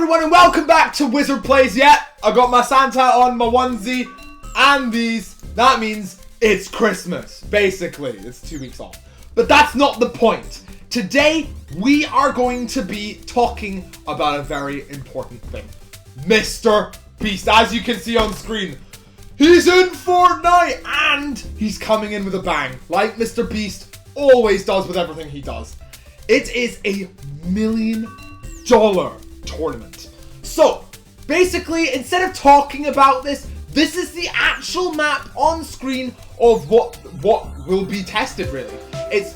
everyone and welcome back to Wizard Plays. Yeah, I got my Santa on, my onesie, and these. That means it's Christmas, basically. It's 2 weeks off. But that's not the point. Today, we are going to be talking about a very important thing. Mr. Beast, as you can see on screen, he's in Fortnite and he's coming in with a bang, like Mr. Beast always does with everything he does. It is a $1 million tournament. So, basically, instead of talking about this, this is the actual map on screen of what will be tested, really. It's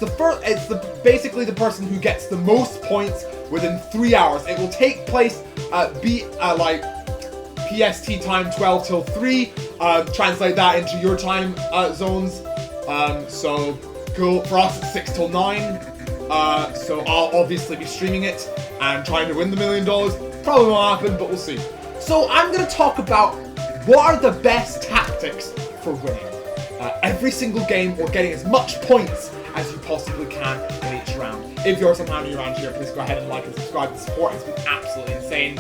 basically the person who gets the most points within 3 hours. It will take place like PST time 12 till 3. Translate that into your time zones. So cool. For us, it's 6 till 9. So I'll obviously be streaming it and trying to win the $1 million. Probably won't happen, but we'll see. So I'm going to talk about what are the best tactics for winning every single game or getting as much points as you possibly can in each round. If you're somehow new around here, please go ahead and like and subscribe. The support has been absolutely insane.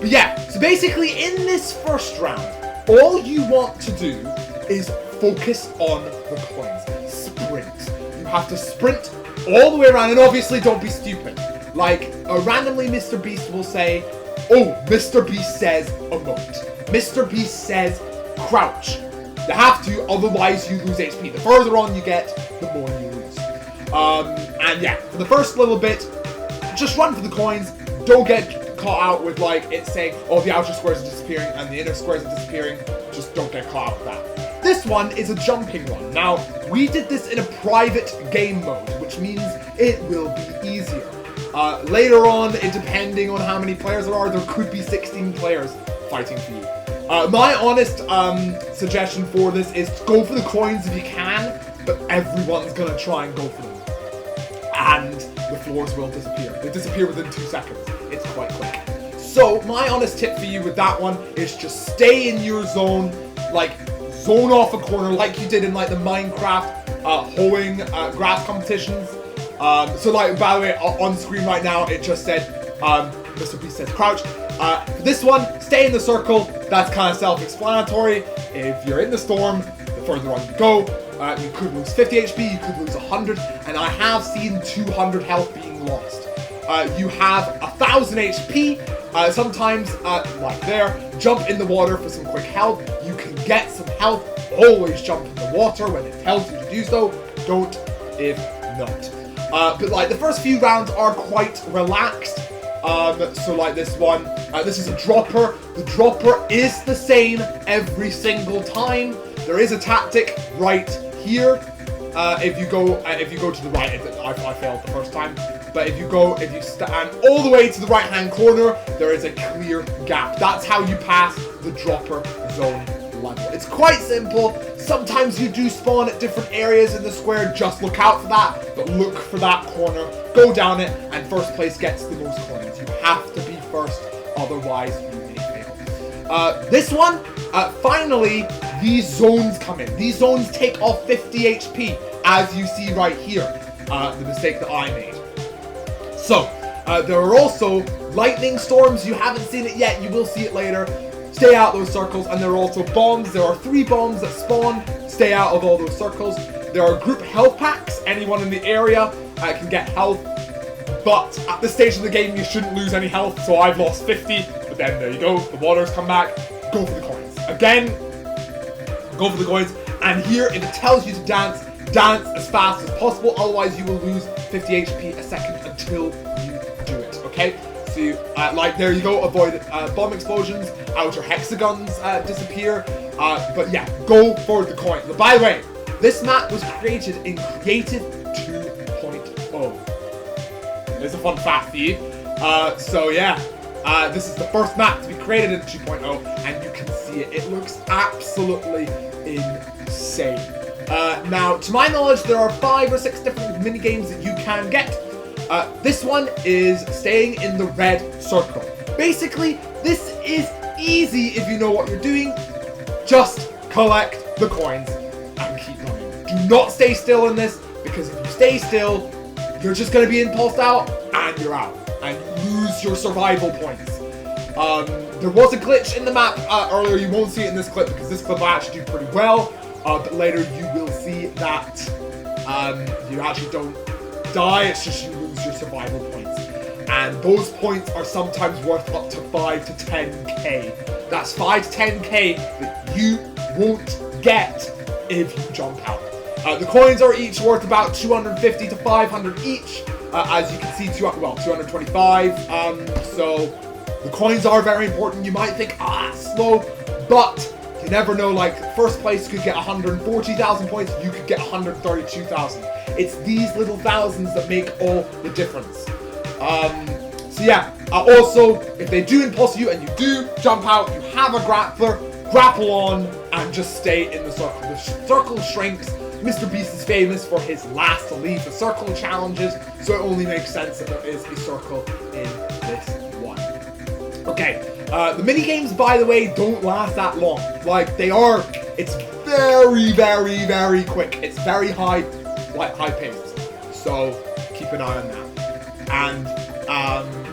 But yeah, so basically in this first round, all you want to do is focus on the coins. Sprint. You have to sprint all the way around, and obviously don't be stupid. Like, randomly Mr. Beast will say, oh, Mr. Beast says emote. Mr. Beast says crouch. You have to, otherwise you lose HP. The further on you get, the more you lose. And yeah, for the first little bit, just run for the coins. Don't get caught out with like it saying, oh, the outer squares are disappearing and the inner squares are disappearing. Just don't get caught out with that. This one is a jumping one. Now, we did this in a private game mode, which means it will be easier. Later on, depending on how many players there could be 16 players fighting for you. My honest suggestion for this is go for the coins if you can, but everyone's gonna try and go for them. And the floors will disappear. They disappear within 2 seconds. It's quite quick. So my honest tip for you with that one is just stay in your zone, like zone off a corner like you did in like the Minecraft hoeing grass competitions. So like, by the way, on screen right now, it just said, Mr. Beast says crouch. For this one, stay in the circle. That's kind of self-explanatory. If you're in the storm, the further on you go, you could lose 50 HP, you could lose 100, and I have seen 200 health being lost. You have 1,000 HP, sometimes, like there, jump in the water for some quick health. You can get some health, always jump in the water when it tells you to do so. Don't if not. But like the first few rounds are quite relaxed. So like this one, this is a dropper. The dropper is the same every single time. There is a tactic right here. If you go to the right, I failed the first time. But if you stand all the way to the right hand corner, there is a clear gap. That's how you pass the dropper zone level. It's quite simple. Sometimes you do spawn at different areas in the square. Just look out for that. But look for that corner. Go down it, and first place gets the most coins. You have to be first, otherwise you may fail. This one, finally, these zones come in. These zones take off 50 HP, as you see right here. The mistake that I made. So, there are also lightning storms. You haven't seen it yet. You will see it later. Stay out those circles. And there are also bombs. There are 3 bombs that spawn. Stay out of all those circles. There are group health packs. Anyone in the area can get health. But at this stage of the game, you shouldn't lose any health. So I've lost 50. But then there you go. The waters come back. Go for the coins. Again, go for the coins. And here, if it tells you to dance as fast as possible. Otherwise, you will lose 50 HP a second until you do it. Okay? So, like, there you go. Avoid bomb explosions. Outer hexagons disappear. But yeah, go for the coins. But by the way, this map was created in Creative 2.0. There's a fun fact for you. So yeah, this is the first map to be created in 2.0, and you can see it. It looks absolutely insane. Now, to my knowledge, there are 5 or 6 different mini games that you can get. This one is staying in the red circle. Basically, this is easy if you know what you're doing. Just collect the coins and keep running. Do not stay still in this, because if you stay still, you're just going to be impulsed out, and you're out, and lose your survival points. There was a glitch in the map earlier. You won't see it in this clip because this clip I actually do pretty well. But later you will see that you actually don't die. It's just you lose your survival points. And those points are sometimes worth up to 5 to 10k. That's 5 to 10k that you won't get if you jump out. The coins are each worth about 250 to 500 each. As you can see, 225. So the coins are very important. You might think, slow, but you never know. Like, first place could get 140,000 points. You could get 132,000. It's these little thousands that make all the difference. So yeah, also, if they do impulse you and you do jump out, you have a grappler, grapple on, and just stay in the circle. The circle shrinks. Mr. Beast is famous for his last to leave the circle challenges, so it only makes sense that there is a circle in this one. Okay, the mini games, by the way, don't last that long. Like, it's very, very, very quick. It's very high paced. So keep an eye on that. And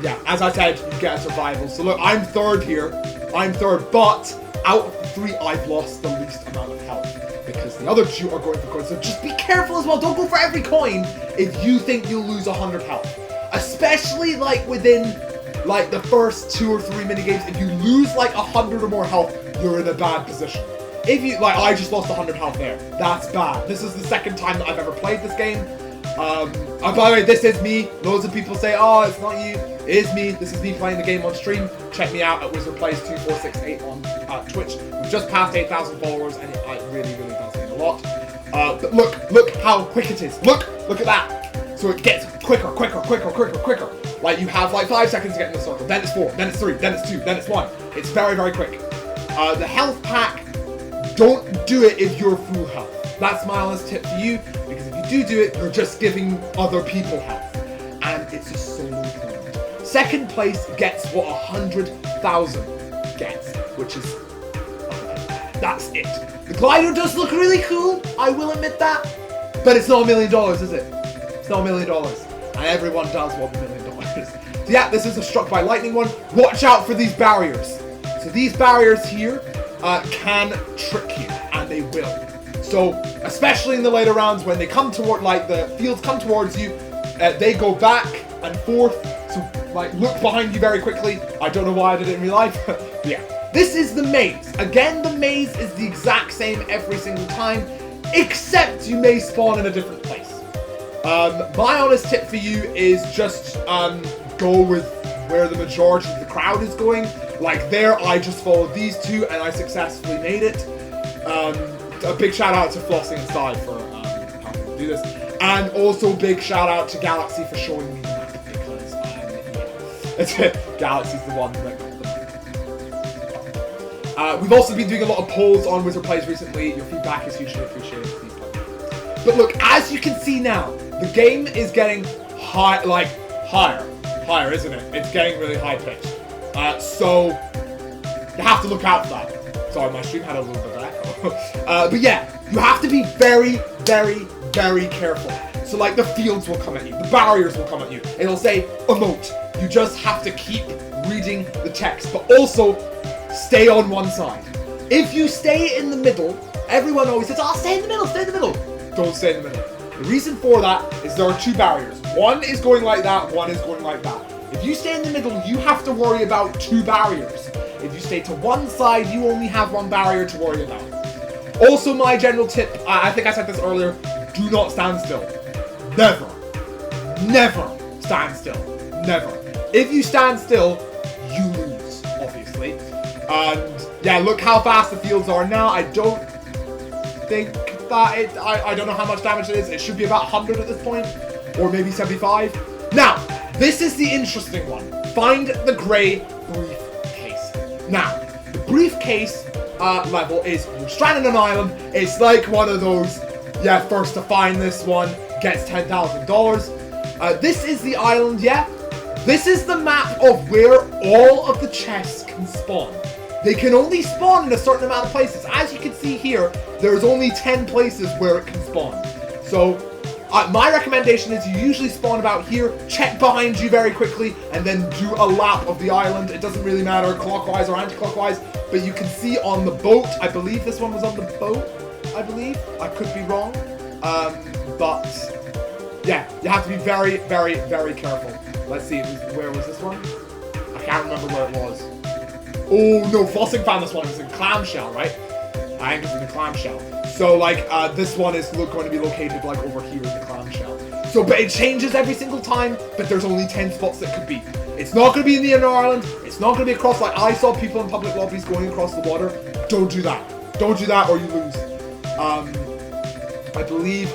yeah, as I said, you get a survival. So look, I'm third here. But out of the 3, I've lost the least amount of health because the other 2 are going for coins. So just be careful as well. Don't go for every coin if you think you'll lose 100 health. Especially like within like the first 2 or 3 minigames. If you lose like 100 or more health, you're in a bad position. If you, like, I just lost 100 health there. That's bad. This is the second time that I've ever played this game. By the way, this is me. Loads of people say, oh, it's not you. It is me. This is me playing the game on stream. Check me out at WizardPlays2468 on Twitch. We've just passed 8,000 followers, and it really, really does mean a lot. But look how quick it is. Look at that. So it gets quicker. Like, you have like 5 seconds to get in the circle. Then it's 4, then it's 3, then it's 2, then it's 1. It's very, very quick. The health pack, don't do it if you're full health. That's my honest tip to you, because if you do it, you're just giving other people health. And it's a solo point. Second place gets what 100,000 gets, which is, that's it. The glider does look really cool, I will admit that, but it's not $1 million, is it? It's not $1 million, and everyone does want $1 million. So yeah, this is a struck by lightning one. Watch out for these barriers. So these barriers here can trick you, and they will. So, especially in the later rounds, when they come toward, like, the fields come towards you, they go back and forth. So, like, look behind you very quickly. I don't know why I did it in real life. But yeah, this is the maze. Again, the maze is the exact same every single time, except you may spawn in a different place. My honest tip for you is just go with where the majority of the crowd is going. Like there, I just followed these 2 and I successfully made it. A big shout out to Flossing and Sty for helping me do this. And also big shout out to Galaxy for showing me the map, because Galaxy's the one that got the map. We've also been doing a lot of polls on Wizard Plays recently. Your feedback is hugely appreciated. Please let me know. But look, as you can see now, the game is getting higher, isn't it? It's getting really high pitched. So you have to look out for that. Sorry, my stream had a little bit of echo. But yeah, you have to be very, very, very careful. So like the fields will come at you, the barriers will come at you. It'll say emote. You just have to keep reading the text, but also stay on one side. If you stay in the middle, everyone always says, oh, stay in the middle, stay in the middle. Don't stay in the middle. The reason for that is there are 2 barriers. One is going like that, one is going like that. If you stay in the middle, you have to worry about 2 barriers. If you stay to one side, you only have 1 barrier to worry about. Also, my general tip, I think I said this earlier, do not stand still. Never stand still. Never. If you stand still, you lose, obviously. And yeah, look how fast the fields are now. I don't think that I don't know how much damage it is. It should be about 100 at this point, or maybe 75. Now, this is the interesting one. Find the gray briefcase. Now, the briefcase level is you're stranded on an island. It's like one of those, yeah, first to find this one gets $10,000. This is the island, yeah. This is the map of where all of the chests can spawn. They can only spawn in a certain amount of places. As you can see here, there's only 10 places where it can spawn. So, My recommendation is you usually spawn about here, check behind you very quickly, and then do a lap of the island. It doesn't really matter clockwise or anti-clockwise, but you can see on the boat, I believe this one was on the boat, I believe. I could be wrong. But yeah, you have to be very, very, very careful. Let's see, where was this one? I can't remember where it was. Oh no, Flossing found this one. It was in Clamshell, right? I think it's in the Clamshell. So like, this one is going to be located like over here in the Clamshell. So, but it changes every single time, but there's only 10 spots that could be. It's not going to be in the inner island. It's not going to be across, like I saw people in public lobbies going across the water. Don't do that. Don't do that or you lose.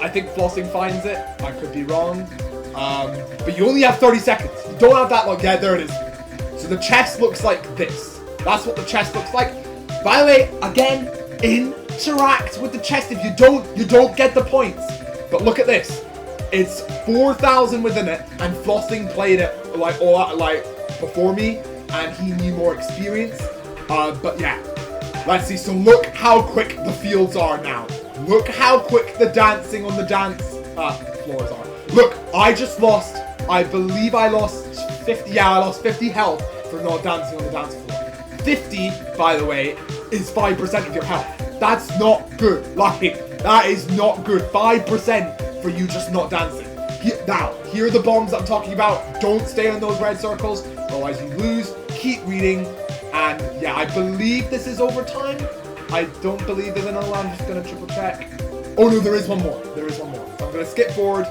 I think Flossing finds it. I could be wrong. But you only have 30 seconds. You don't have that long. Yeah, there it is. So the chest looks like this. That's what the chest looks like. By the way, again, interact with the chest. If you don't get the points. But look at this. It's 4,000 within it, and Flossing played it like all that, like before me, and he knew more experience. But yeah, let's see. So look how quick the fields are now. Look how quick the dancing on the dance floors are. Look, I just lost. I believe I lost 50. Yeah, I lost 50 health for not dancing on the dance floor. 50, by the way, is 5% of your health. That's not good. Like, that is not good. 5% for you just not dancing. Now, here are the bombs that I'm talking about. Don't stay on those red circles, otherwise you lose. Keep reading. And yeah, I believe this is overtime. I don't believe there's another one. I'm just going to triple check. Oh no, there is one more. There is one more. So I'm going to skip forward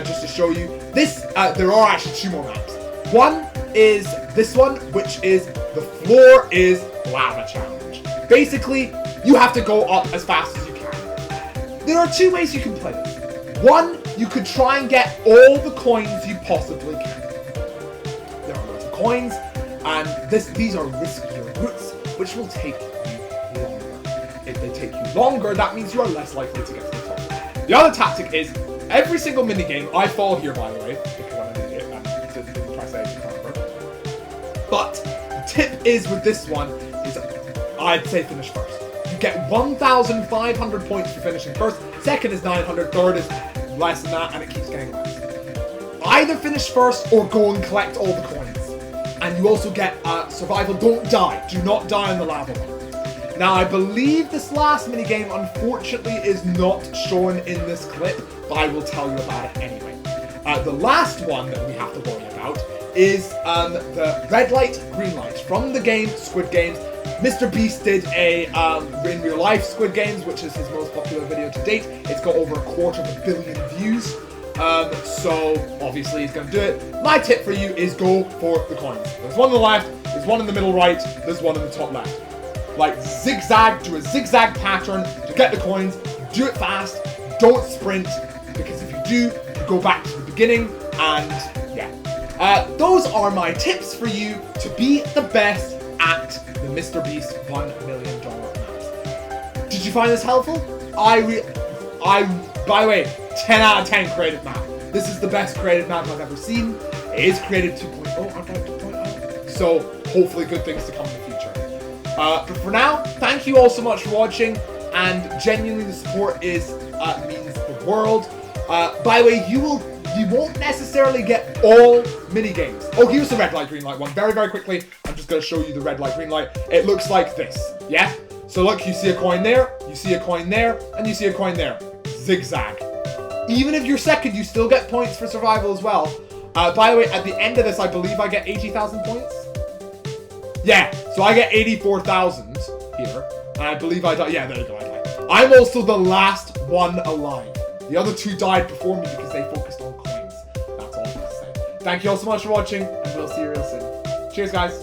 just to show you. This, there are actually 2 more maps. One is this one, which is the floor is lava challenge. Basically, you have to go up as fast as you can. There are 2 ways you can play this. One, you could try and get all the coins you possibly can. There are lots of coins, and these are riskier routes, which will take you longer. If they take you longer, that means you are less likely to get to the top. The other tactic is, every single minigame, I fall here by the way, because I'm an idiot and didn't try to say it clever. But the tip is with this one, is I'd say finish first. You get 1,500 points for finishing first, second is 900, third is less than that, and it keeps getting less. Either finish first or go and collect all the coins. And you also get survival, don't die. Do not die on the lava one. Now, I believe this last minigame, unfortunately, is not shown in this clip, but I will tell you about it anyway. The last one that we have to worry about is the red light, green light. From the game Squid Games, Mr. Beast did a in real life Squid Games, which is his most popular video to date. It's got over 250 million views. So obviously he's going to do it. My tip for you is go for the coins. There's one on the left, there's one in the middle right, there's one in the top left. Like zigzag, do a zigzag pattern to get the coins. Do it fast, don't sprint, because if you do, you go back to the beginning, and yeah. Those are my tips for you to be the best at the Mr. Beast $1 million maps. Did you find this helpful? By the way, 10 out of 10 creative map. This is the best creative map I've ever seen. It is creative 2.0, I'd like to point out. So hopefully good things to come in the future. But for now, thank you all so much for watching, and genuinely the support means the world. By the way, you won't necessarily get all mini-games. Oh, here's the red light, green light one. Very, very quickly, I'm just going to show you the red light, green light. It looks like this, yeah? So look, you see a coin there, you see a coin there, and you see a coin there. Zigzag. Even if you're second, you still get points for survival as well. By the way, at the end of this, I believe I get 80,000 points. Yeah, so I get 84,000 here. And I believe I died. Yeah, there you go, I died. I'm also the last one alive. The other 2 died before me because they focused on coins. That's all I'm going to say. Thank you all so much for watching, and we'll see you real soon. Cheers, guys.